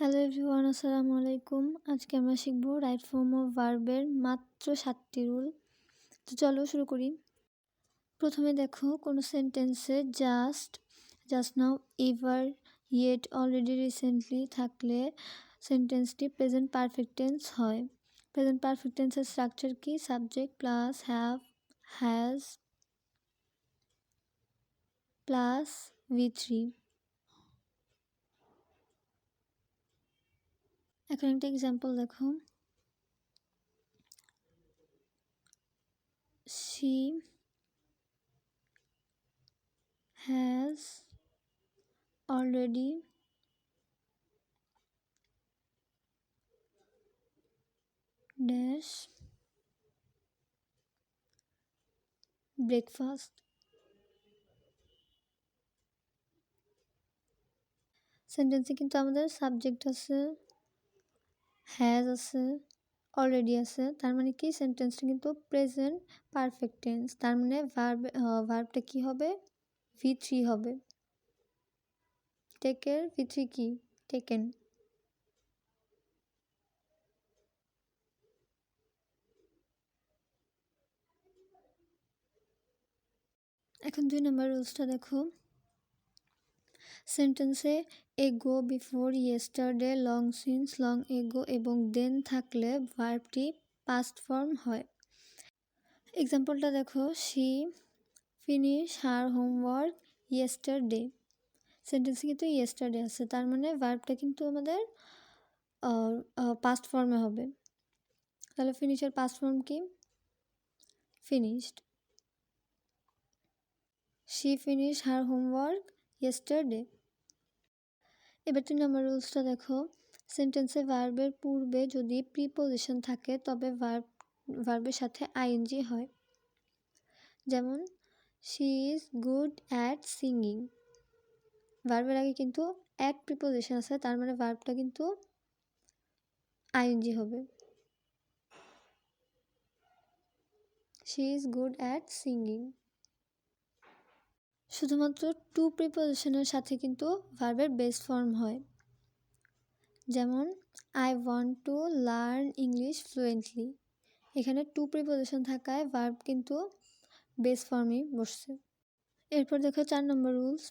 Hello everyone, আসসালামু আলাইকুম। আজকে আমরা শিখব রাইট ফর্ম অফ ভার্বের মাত্র 7টি রুল। তো চলো শুরু করি। প্রথমে দেখো কোনো সেন্টেন্সে just now, ever, yet, already, recently থাকলে সেন্টেন্সটি প্রেজেন্ট পারফেক্ট টেন্স হয়। প্রেজেন্ট পারফেক্ট টেন্সের স্ট্রাকচার কি? Subject plus have, has plus V3। এখন একটা এক্সাম্পল দেখো। She has already dash breakfast। সেন্টেন্সে কিন্তু আমাদের সাবজেক্ট আছে, হ্যাজ আছে, অলরেডি আছে। তার মানে কি সেন্টেন্সটা কিন্তু প্রেজেন্ট পারফেক্ট টেন্স। তার মানে ভার্বটা কি হবে? V3 হবে। টেকের V3 কি? টেকেন। এখন 2 নম্বর রুলসটা দেখো। সেন্টেন্সে এগো, before, yesterday, long since, long ago এবং দেন থাকলে ভার্বটি পাস্ট ফর্ম হয়। এক্সাম্পলটা দেখো, she finish her homework yesterday. সেন্টেন্সে কিন্তু ইয়েস্টারডে আছে, তার মানে ভার্বটা কিন্তু আমাদের পাস্ট ফর্মে হবে। তাহলে ফিনিশের পাস্ট ফর্ম কি? Finished. She finish her homework yesterday. এবার 3 নম্বর রুলসটা দেখো। সেন্টেন্সে ভার্বের পূর্বে যদি প্রিপোজিশন থাকে তবে ভার্বের সাথে আইএনজি হয়। যেমন she is good at singing. ভার্বের আগে কিন্তু অ্যাট প্রিপোজিশন আছে, তার মানে ভার্বটা কিন্তু আইএনজি হবে। She is good at singing. শুধুমাত্র টু প্রিপোজিশনের সাথে কিন্তু ভার্বের বেস ফর্ম হয়। যেমন I want to learn English fluently. এখানে টু প্রিপোজিশন থাকায় ভার্ব কিন্তু বেস ফর্মেই বসছে। এরপর দেখো 4 নম্বর রুলস।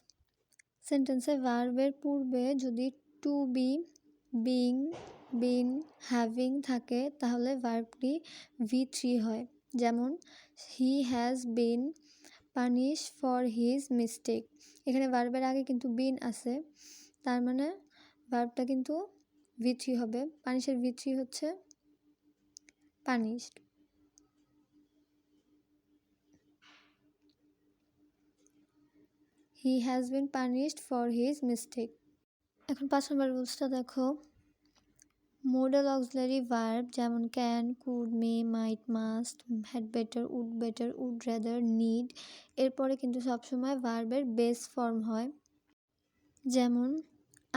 সেন্টেন্সে ভার্বের পূর্বে যদি টু বি, বিং, বিন, হ্যাভিং থাকে তাহলে ভার্বটি V3 হয়। যেমন হি has bin punish for his mistake. এখানে ভার্বের আগে কিন্তু বিন আছে, তার মানে ভার্বটা কিন্তু V3 হবে। পানিশের V3 হচ্ছে punished. He has been punished for his mistake. এখন 5 নম্বর রুলসটা দেখো। মোডাল অক্সিলারি ভার্ব যেমন can, could, may, might, must, had better, would rather, need এরপরে কিন্তু সবসময় ভার্বের বেস ফর্ম হয়। যেমন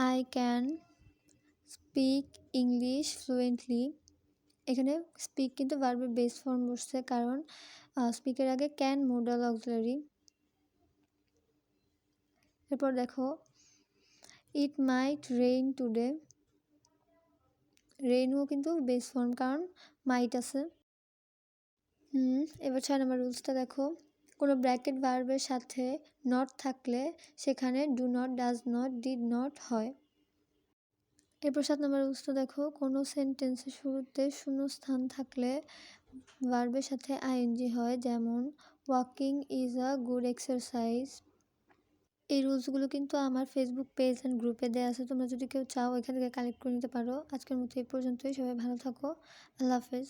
I can speak English fluently. এখানে স্পিক কিন্তু ভার্বের বেস ফর্ম বসছে, কারণ স্পিকের আগে ক্যান মোডাল অক্সিলারি। এরপর দেখো ইট মাইট রেইন টুডে। রেইনও কিন্তু বেস ফর্ম, কারণ মাইট আছে। এবার 6 নম্বর রুলসটা দেখো। কোনো ব্র্যাকেট ভার্বের সাথে নট থাকলে সেখানে do not, does not, did not হয়। এরপর 7 নম্বর রুলসটা দেখো। কোনো সেন্টেন্সের শুরুতে শূন্যস্থান থাকলে ভার্বের সাথে আইএনজি হয়। যেমন walking is a good exercise. এই রুলসগুলো কিন্তু আমার ফেসবুক পেজ অ্যান্ড গ্রুপে দেওয়া আছে, তোমরা যদি কেউ চাও এখান থেকে কালেক্ট করে নিতে পারো। আজকের মতো এই পর্যন্তই। সবাই ভালো থাকো। আল্লাহ হাফেজ।